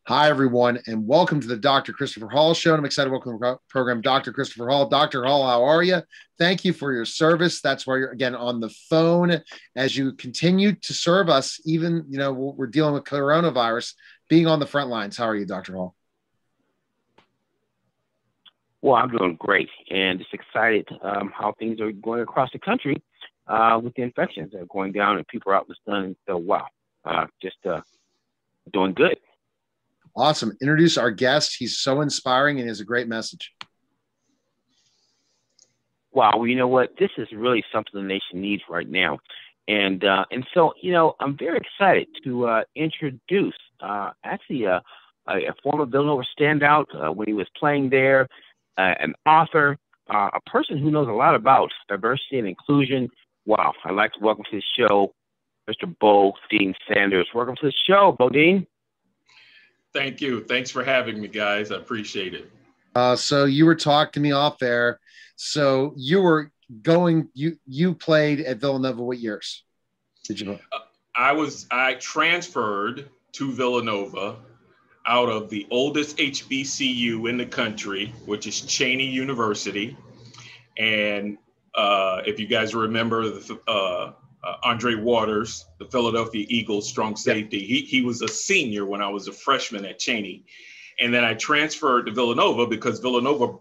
Hi, everyone, and welcome to the Dr. Christopher Hall Show. And I'm excited to welcome to the program Dr. Christopher Hall. Dr. Hall, how are you? Thank you for your service. That's why you're, again, on the phone as you continue to serve us, even, we're dealing with coronavirus, being on the front lines. How are you, Dr. Hall? Well, I'm doing great, and just excited how things are going across the country with the infections that are going down, and people are out in the sun. So, wow, just doing good. Awesome. Introduce our guest. He's so inspiring and he has a great message. Wow, well, you know what? This is really something the nation needs right now. And so, I'm very excited to introduce actually a former Villanova standout when he was playing there, an author, a person who knows a lot about diversity and inclusion. Wow, I'd like to welcome to the show Mr. Bodine Sanders. Welcome to the show, Bodine. Thank you. Thanks for having me, guys. I appreciate it. So you were talking to me off air. So you played at Villanova what years? Did you? I transferred to Villanova out of the oldest HBCU in the country, which is Cheyney University. And if you guys remember Andre Waters, the Philadelphia Eagles strong safety, he was a senior when I was a freshman at Cheyney. And then I transferred to Villanova because Villanova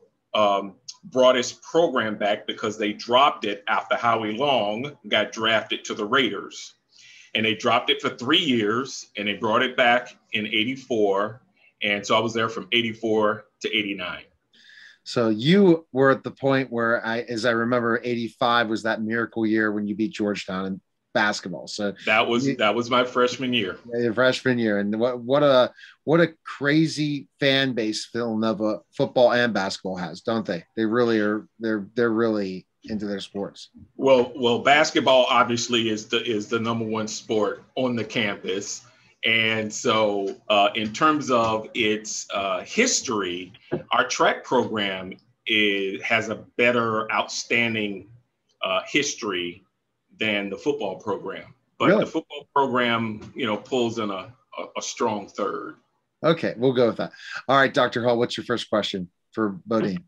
brought his program back because they dropped it after Howie Long got drafted to the Raiders. And they dropped it for 3 years and they brought it back in '84. And so I was there from '84 to '89. So you were at the point where as I remember, '85 was that miracle year when you beat Georgetown in basketball. So that was my freshman year. Yeah, your freshman year, and what a crazy fan base Villanova football and basketball has, don't they? They really are. They're really into their sports. Well, basketball obviously is the number one sport on the campus. And so in terms of its history, our track program has a better, outstanding history than the football program. But really? The football program, pulls in a strong third. Okay, we'll go with that. All right, Dr. Hall, what's your first question for Bodine?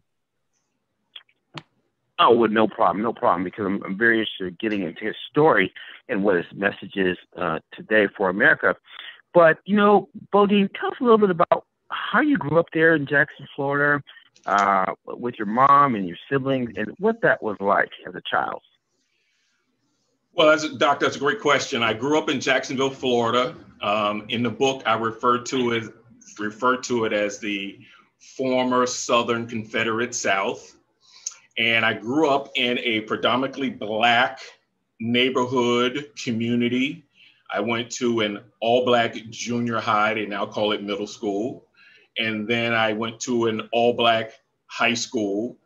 Oh, well, no problem, because I'm very interested in getting into his story and what his message is today for America. But, Bodine, tell us a little bit about how you grew up there in Jacksonville, Florida, with your mom and your siblings, and what that was like as a child. Well, Doc, that's a great question. I grew up in Jacksonville, Florida. In the book, I refer to it as the former Southern Confederate South. And I grew up in a predominantly Black neighborhood community. I went to an all-Black junior high, they now call it middle school. And then I went to an all-Black high school.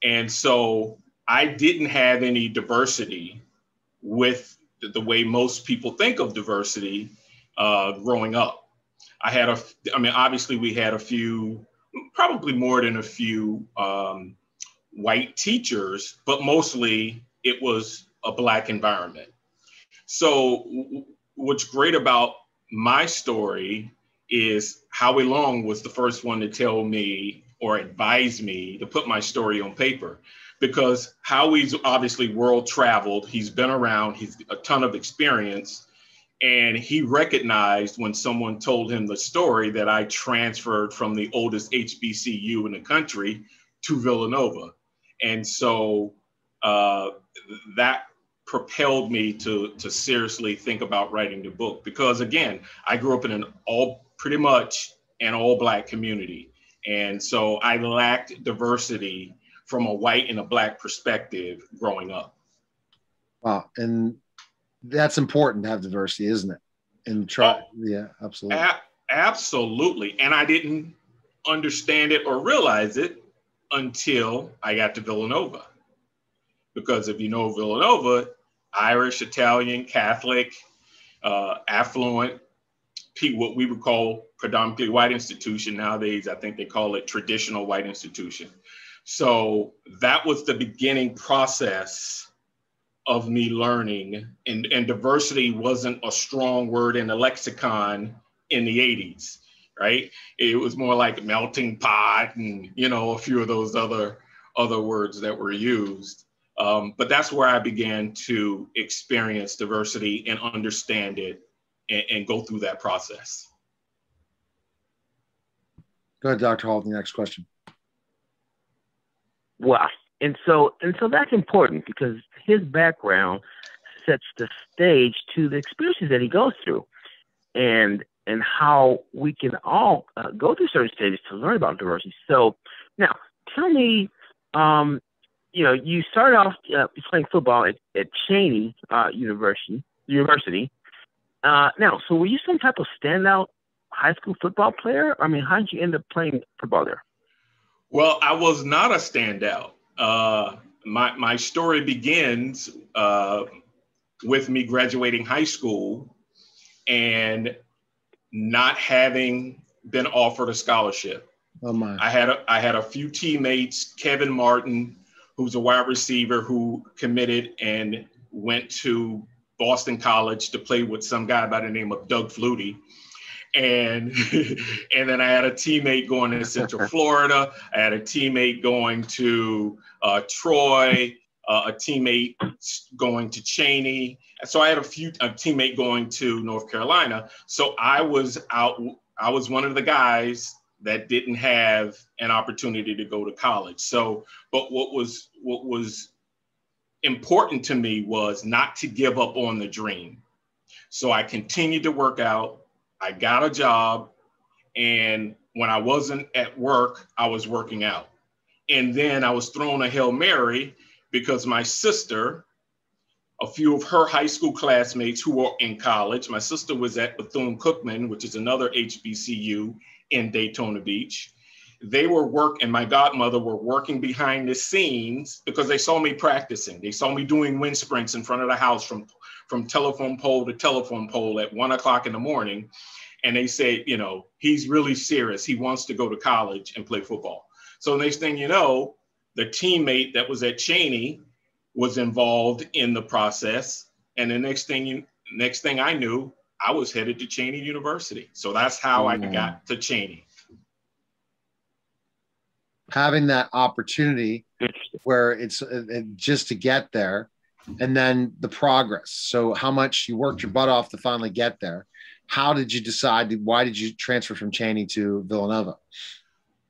And so I didn't have any diversity with the way most people think of diversity growing up. Obviously we had a few, probably more than a few white teachers, but mostly it was a Black environment. So what's great about my story is Howie Long was the first one to tell me or advise me to put my story on paper, because Howie's obviously world traveled. He's been around, he's a ton of experience. And he recognized when someone told him the story that I transferred from the oldest HBCU in the country to Villanova. And so that propelled me to seriously think about writing the book, because again, I grew up in pretty much an all-Black community. And so I lacked diversity from a white and a Black perspective growing up. Wow. And that's important to have diversity, isn't it? And yeah, absolutely. Absolutely. And I didn't understand it or realize it until I got to Villanova. Because if you know Villanova, Irish, Italian, Catholic, affluent, what we would call predominantly white institution. Nowadays, I think they call it traditional white institution. So that was the beginning process of me learning, and diversity wasn't a strong word in the lexicon in the 80s. right? It was more like melting pot and, you know, a few of those other words that were used. But that's where I began to experience diversity and understand it and go through that process. Go ahead, Dr. Hall, the next question. Wow. And so that's important because his background sets the stage to the experiences that he goes through and how we can all go through certain stages to learn about diversity. So now tell me, you know, you started off playing football at Cheyney University. Now, so were you some type of standout high school football player? I mean, how did you end up playing football there? Well, I was not a standout. My story begins with me graduating high school and not having been offered a scholarship. Oh my! I had a few teammates, Kevin Martin, who's a wide receiver who committed and went to Boston College to play with some guy by the name of Doug Flutie. And then I had a teammate going to Central Florida. I had a teammate going to Troy, a teammate going to Cheyney. So I had a teammate going to North Carolina. So I was one of the guys that didn't have an opportunity to go to college. So, but what was important to me was not to give up on the dream. So I continued to work out. I got a job, and when I wasn't at work, I was working out. And then I was thrown a Hail Mary because my sister, a few of her high school classmates who were in college, my sister was at Bethune-Cookman, which is another HBCU in Daytona Beach. They were and my godmother were working behind the scenes because they saw me practicing. They saw me doing wind sprints in front of the house from telephone pole to telephone pole at 1 o'clock in the morning. And they said, you know, he's really serious. He wants to go to college and play football. So next thing you know, the teammate that was at Cheyney was involved in the process. And the next thing I knew, I was headed to Cheyney University. So that's how I got to Cheyney. Having that opportunity where it's just to get there, and then the progress. So how much you worked your butt off to finally get there. How did you decide? Why did you transfer from Cheyney to Villanova?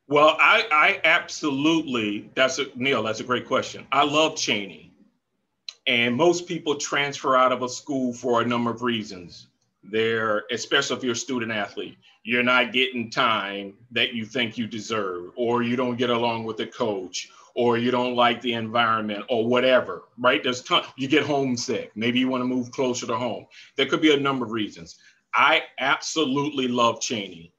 Well, I absolutely, Neil, that's a great question. I love Cheyney. And most people transfer out of a school for a number of reasons. Especially if you're a student athlete, you're not getting time that you think you deserve, or you don't get along with the coach, or you don't like the environment, or whatever, right? You get homesick. Maybe you want to move closer to home. There could be a number of reasons. I absolutely love Cheyney.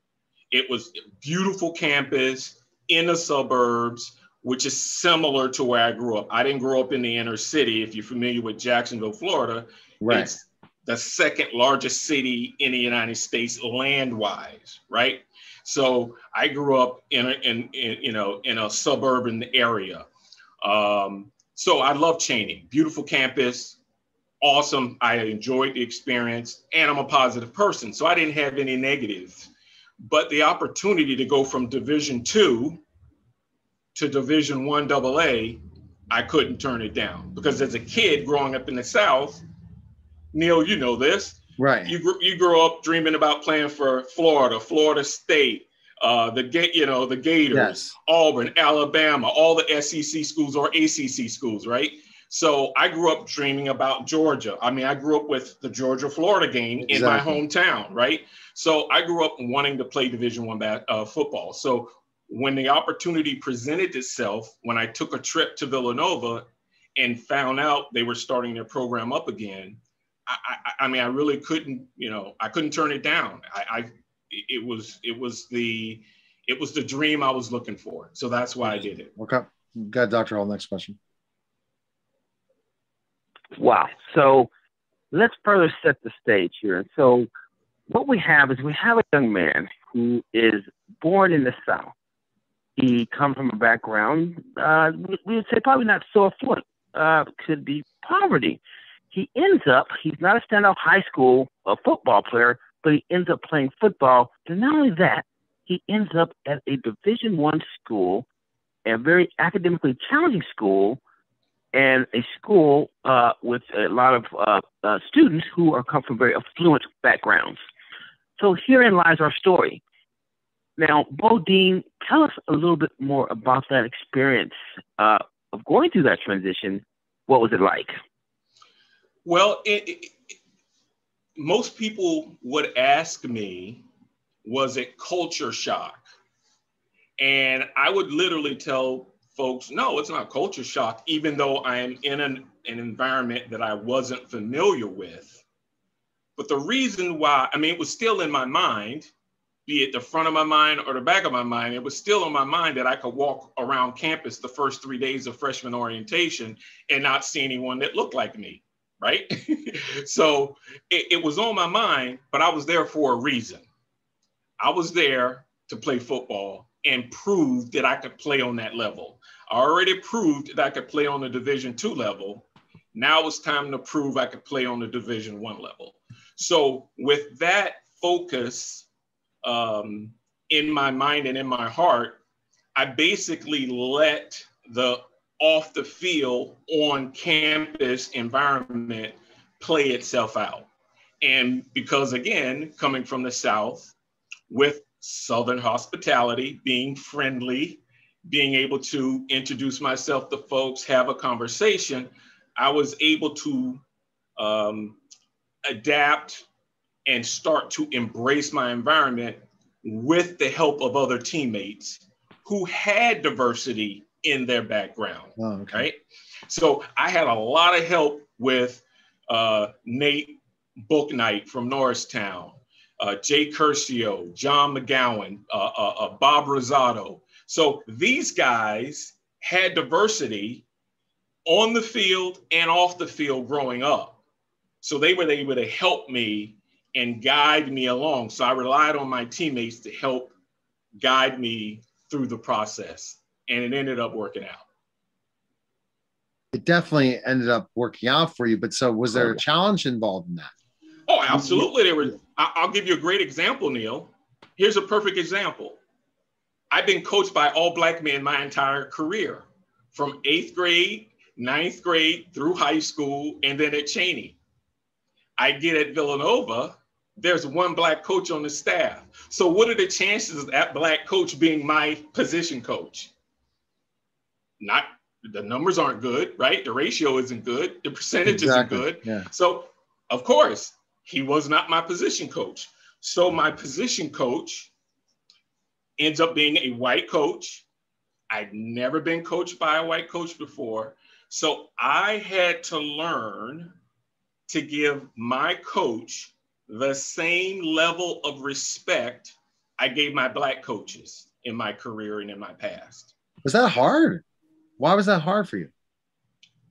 It was a beautiful campus in the suburbs, which is similar to where I grew up. I didn't grow up in the inner city. If you're familiar with Jacksonville, Florida, right. It's the second largest city in the United States land-wise, right? So I grew up in a suburban area. So I love Cheyney, beautiful campus, awesome. I enjoyed the experience, and I'm a positive person, so I didn't have any negatives. But the opportunity to go from Division II to Division I AA, I couldn't turn it down, because as a kid growing up in the South, Neil, you know this, right? You grew up dreaming about playing for Florida State, the Gators, yes. Auburn, Alabama, all the SEC schools or ACC schools, right? So I grew up dreaming about Georgia. I mean, I grew up with the Georgia-Florida game in my hometown, right? So I grew up wanting to play Division I football. So when the opportunity presented itself, when I took a trip to Villanova and found out they were starting their program up again, I mean, I really couldn't, I couldn't turn it down. It was the dream I was looking for. So that's why I did it. Okay. Got Dr. Hall, next question. Wow. So let's further set the stage here. And so what we have is we have a young man who is born in the South. He comes from a background, we would say probably not so affluent, could be poverty. He's not a standout high school football player, but he ends up playing football. And not only that, he ends up at a Division I school, a very academically challenging school, and a school with a lot of students who come from very affluent backgrounds. So herein lies our story. Now, Bodine, tell us a little bit more about that experience of going through that transition. What was it like? Well, most people would ask me, was it culture shock? And I would literally tell folks, no, it's not culture shock, even though I am in an environment that I wasn't familiar with. But the reason why, I mean, it was still in my mind, be it the front of my mind or the back of my mind, it was still in my mind that I could walk around campus the first 3 days of freshman orientation and not see anyone that looked like me, right? So it was on my mind, but I was there for a reason. I was there to play football and prove that I could play on that level. I already proved that I could play on the Division II level. Now it's time to prove I could play on the Division I level. So with that focus in my mind and in my heart, I basically let the off the field, on campus environment play itself out. And because again, coming from the South with Southern hospitality, being friendly, being able to introduce myself to folks, have a conversation, I was able to adapt and start to embrace my environment with the help of other teammates who had diversity in their background, right? So I had a lot of help with Nate Booknight from Norristown, Jay Curcio, John McGowan, Bob Rosado. So these guys had diversity on the field and off the field growing up. So they were able to help me and guide me along. So I relied on my teammates to help guide me through the process. And it ended up working out. It definitely ended up working out for you. But so was there a challenge involved in that? Oh, absolutely. There were. I'll give you a great example, Neil. Here's a perfect example. I've been coached by all Black men my entire career, from 8th grade, 9th grade through high school, and then at Cheyney. I get at Villanova, there's one Black coach on the staff. So what are the chances of that Black coach being my position coach? Not, the numbers aren't good, right? The ratio isn't good. The percentage isn't good. Yeah. So of course, he was not my position coach. So my position coach ends up being a white coach. I'd never been coached by a white coach before. So I had to learn to give my coach the same level of respect I gave my Black coaches in my career and in my past. Was that hard? Why was that hard for you?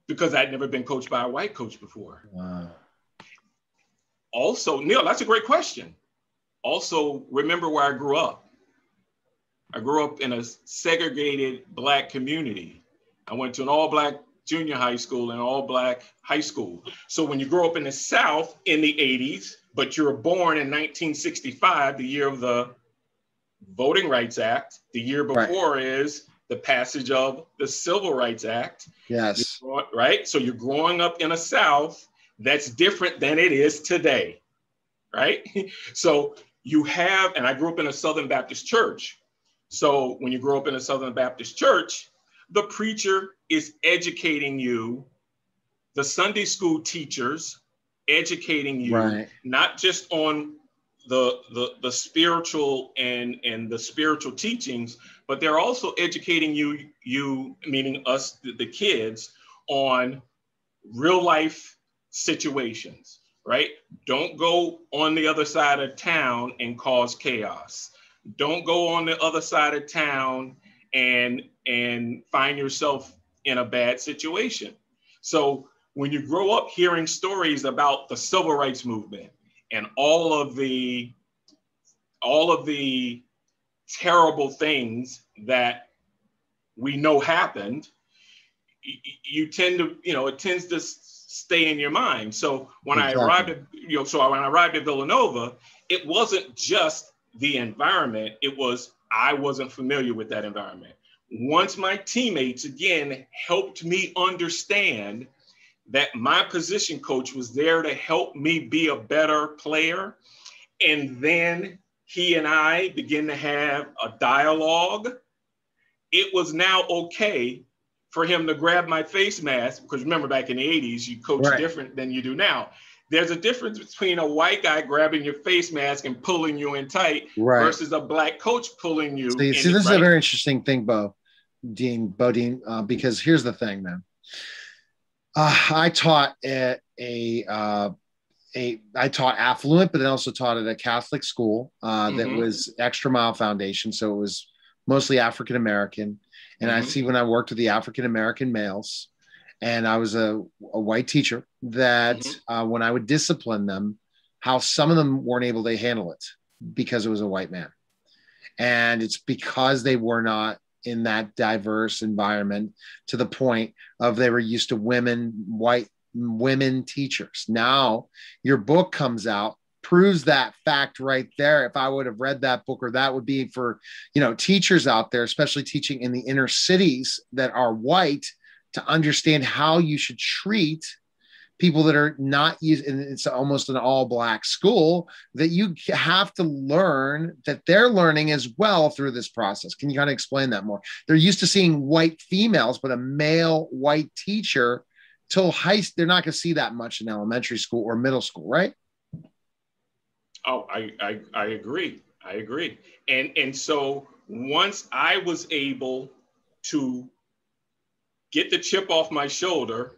Because I'd never been coached by a white coach before. Wow. Also, Neil, that's a great question. Also, remember where I grew up. I grew up in a segregated Black community. I went to an all-Black junior high school and all-Black high school. So when you grow up in the South in the 80s, but you were born in 1965, the year of the Voting Rights Act, the year before is the passage of the Civil Rights Act. Yes. Right? So you're growing up in a South that's different than it is today, right? So you have, and I grew up in a Southern Baptist church. So when you grow up in a Southern Baptist church, the preacher is educating you, the Sunday school teachers educating you, not just on the spiritual and the spiritual teachings, but they're also educating you, meaning us, the kids, on real life situations, right? Don't go on the other side of town and cause chaos. Don't go on the other side of town and find yourself in a bad situation. So when you grow up hearing stories about the civil rights movement and all of the terrible things that we know happened, you tend to, it tends to stay in your mind. So when I arrived at, when I arrived at Villanova, it wasn't just the environment, I wasn't familiar with that environment. Once my teammates, again, helped me understand that my position coach was there to help me be a better player, and then he and I began to have a dialogue, it was now okay for him to grab my face mask, because remember back in the 80s, you coach different than you do now. There's a difference between a white guy grabbing your face mask and pulling you in tight versus a black coach pulling you. See, this is a very interesting thing, Bo Dean, because here's the thing, man. I taught at I taught affluent, but then also taught at a Catholic school that was Extra Mile Foundation. So it was mostly African-American. And I see when I worked with the African-American males, and I was a white teacher, that when I would discipline them, how some of them weren't able to handle it because it was a white man. And it's because they were not in that diverse environment to the point of they were used to white women teachers. Now your book comes out, proves that fact right there. If I would have read that book, or that would be for, teachers out there, especially teaching in the inner cities that are white, to understand how you should treat people that are not used, and it's almost an all black school, that you have to learn that they're learning as well through this process. Can you kind of explain that more? They're used to seeing white females, but a male white teacher till they're not going to see that much in elementary school or middle school, right? Oh, I agree. I agree. And so once I was able to get the chip off my shoulder,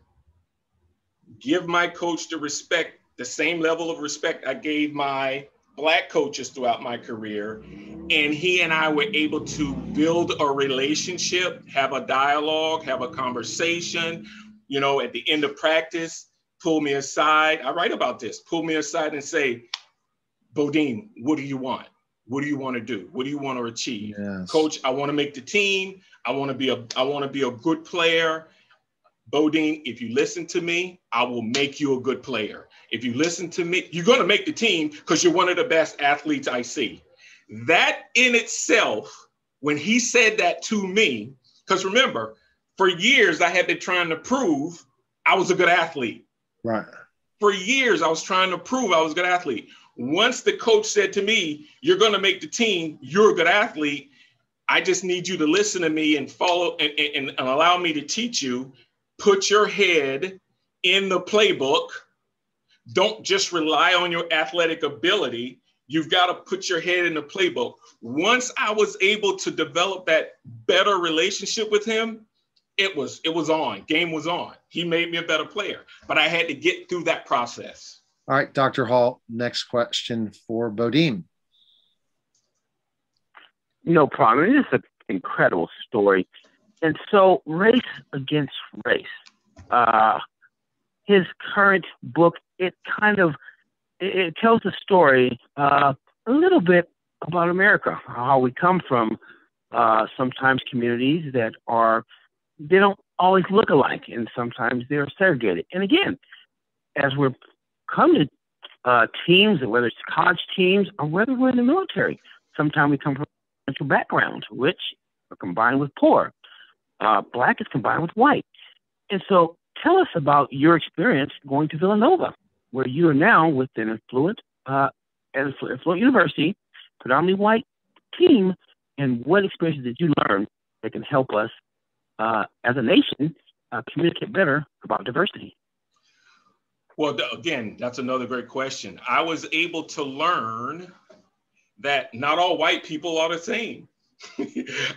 give my coach the same level of respect I gave my black coaches throughout my career, and he and I were able to build a relationship, have a dialogue, have a conversation, at the end of practice, pull me aside. I write about this, pull me aside and say, Bodine, what do you want? What do you want to do? What do you want to achieve? Yes. Coach, I want to make the team. I want to be a good player. Bodine, if you listen to me, I will make you a good player. If you listen to me, you're going to make the team because you're one of the best athletes I see. That in itself, when he said that to me, because remember, for years I had been trying to prove I was a good athlete. Right. For years I was trying to prove I was a good athlete. Once the coach said to me, you're going to make the team, you're a good athlete, I just need you to listen to me and follow and allow me to teach you. Put your head in the playbook. Don't just rely on your athletic ability. You've got to put your head in the playbook. Once I was able to develop that better relationship with him, it was on. Game was on. He made me a better player, but I had to get through that process. All right, Dr. Hall, next question for Bodine. No problem. It is an incredible story. And so race against race, his current book, it tells the story a little bit about America, how we come from sometimes communities that they don't always look alike, and sometimes they're segregated. And again, as we're coming to teams, whether it's college teams or whether we're in the military, sometimes we come from different backgrounds, rich are combined with poor. Black is combined with white. And so tell us about your experience going to Villanova, where you are now with an affluent university, predominantly white team, and what experiences did you learn that can help us as a nation communicate better about diversity? Well, again, that's another great question. I was able to learn that not all white people are the same.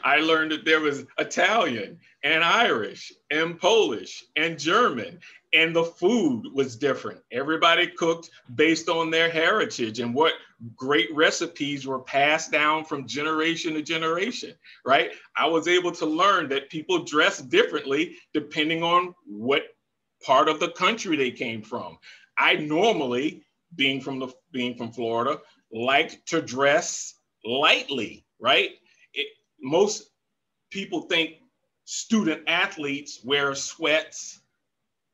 I learned that there was Italian and Irish and Polish and German, and the food was different. Everybody cooked based on their heritage and what great recipes were passed down from generation to generation, right? I was able to learn that people dress differently depending on what part of the country they came from. I normally, being from Florida, like to dress lightly, right? Most people think student athletes wear sweats,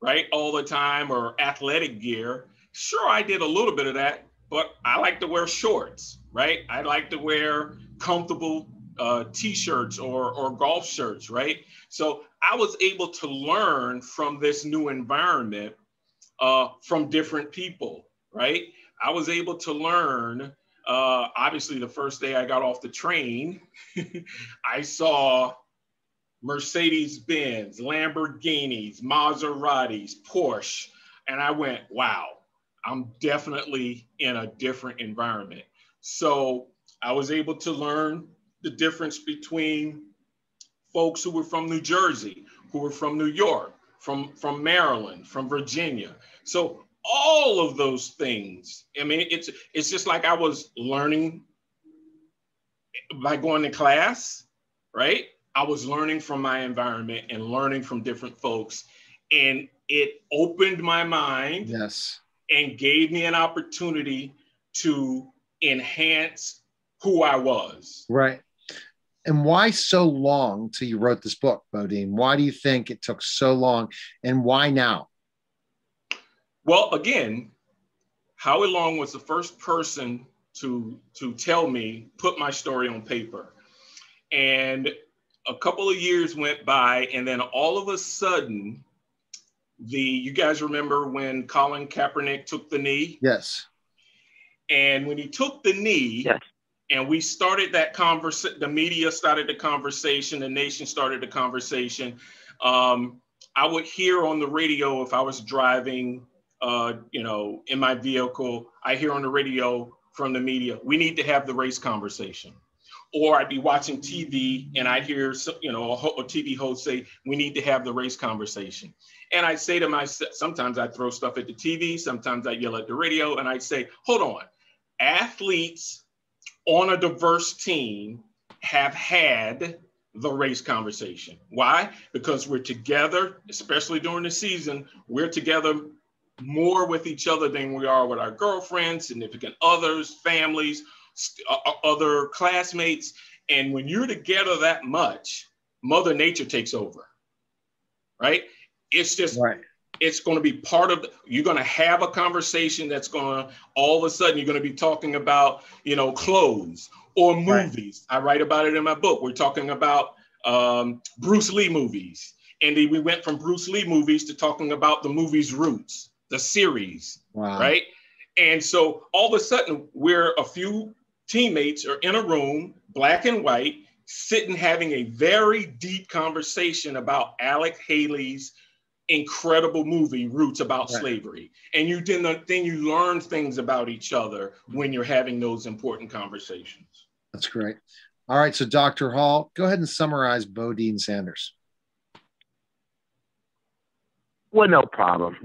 right, all the time, or athletic gear. Sure, I did a little bit of that, but I like to wear shorts, right? I like to wear comfortable t-shirts or golf shirts, right? So I was able to learn from this new environment from different people, right? I was able to learn, obviously the first day I got off the train, I saw Mercedes-Benz, Lamborghinis, Maseratis, Porsche, and I went, wow, I'm definitely in a different environment. So I was able to learn the difference between folks who were from New Jersey, who were from New York, from Maryland, from Virginia. So all of those things, I mean, it's just like I was learning by going to class, right? I was learning from my environment and learning from different folks, and it opened my mind. Yes. And gave me an opportunity to enhance who I was. Right. And why so long till you wrote this book, Bodine? Why do you think it took so long, and why now? Well, again, Howie Long was the first person to tell me, put my story on paper. And a couple of years went by, and then all of a sudden, you guys remember when Colin Kaepernick took the knee? Yes. And when he took the knee, yes. And we started that conversation, the media started the conversation, the nation started the conversation. I would hear on the radio if I was driving, in my vehicle, I hear on the radio from the media, we need to have the race conversation. Or I'd be watching TV and I'd hear, a TV host say, we need to have the race conversation. And I'd say to myself, sometimes I'd throw stuff at the TV, sometimes I'd yell at the radio, and I'd say, hold on, athletes on a diverse team have had the race conversation. Why? Because we're together, especially during the season, we're together more with each other than we are with our girlfriends, significant others, families, other classmates. And when you're together that much, Mother Nature takes over, right? It's just, right. It's going to be part of, you're going to have a conversation that's going to, all of a sudden, you're going to be talking about, clothes or movies. Right. I write about it in my book. We're talking about Bruce Lee movies. And then we went from Bruce Lee movies to talking about the movie's roots, the series, wow. Right? And so all of a sudden, we're a few teammates are in a room, black and white, sitting having a very deep conversation about Alec Haley's incredible movie, Roots, about right. slavery. And then you learn things about each other when you're having those important conversations. That's great. All right, so Dr. Hall, go ahead and summarize Bodine Sanders. Well, no problem.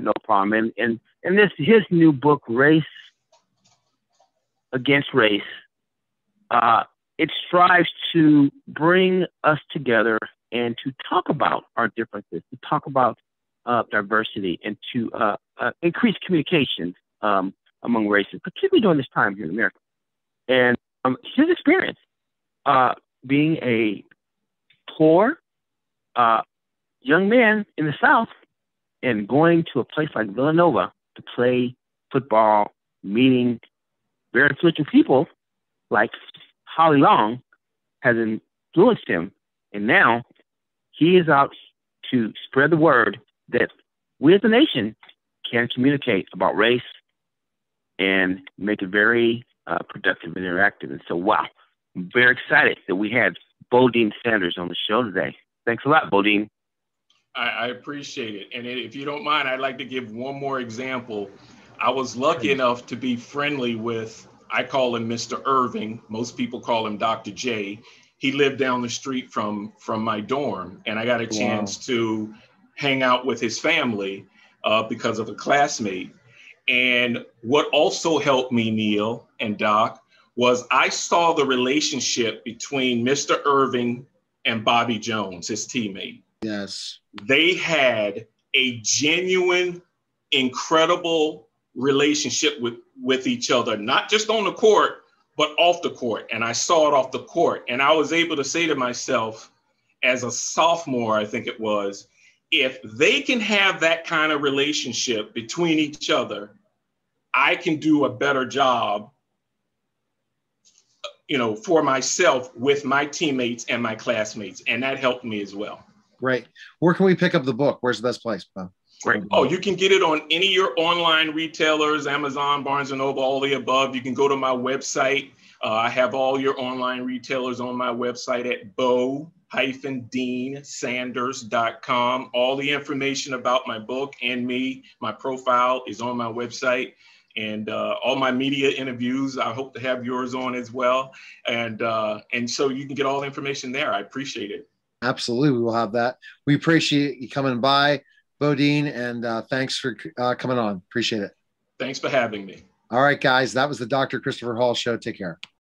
And his new book, Race Against Race, it strives to bring us together and to talk about our differences, to talk about diversity, and to increase communication among races, particularly during this time here in America. And his experience being a poor young man in the South and going to a place like Villanova to play football, meeting very influential people like Howie Long has influenced him. And now he is out to spread the word that we as a nation can communicate about race and make it very productive and interactive. And so, wow, I'm very excited that we had Bodine Sanders on the show today. Thanks a lot, Bodine. I appreciate it. And if you don't mind, I'd like to give one more example. I was lucky enough to be friendly with, I call him Mr. Irving. Most people call him Dr. J. He lived down the street from my dorm, and I got a chance to hang out with his family because of a classmate. And what also helped me, Neil and Doc, was I saw the relationship between Mr. Irving and Bobby Jones, his teammate. Yes. They had a genuine, incredible relationship with each other, not just on the court, but off the court. And I saw it off the court. And I was able to say to myself, as a sophomore, I think it was, if they can have that kind of relationship between each other, I can do a better job for myself with my teammates and my classmates. And that helped me as well. Great. Where can we pick up the book? Where's the best place, Bob? Great. Oh, you can get it on any of your online retailers, Amazon, Barnes & Noble, all the above. You can go to my website. I have all your online retailers on my website at bo-deansanders.com. All the information about my book and me, my profile is on my website. And all my media interviews, I hope to have yours on as well. And so you can get all the information there. I appreciate it. Absolutely. We'll have that. We appreciate you coming by, Bodine, and thanks for coming on. Appreciate it. Thanks for having me. All right, guys. That was the Dr. Christopher Hall Show. Take care.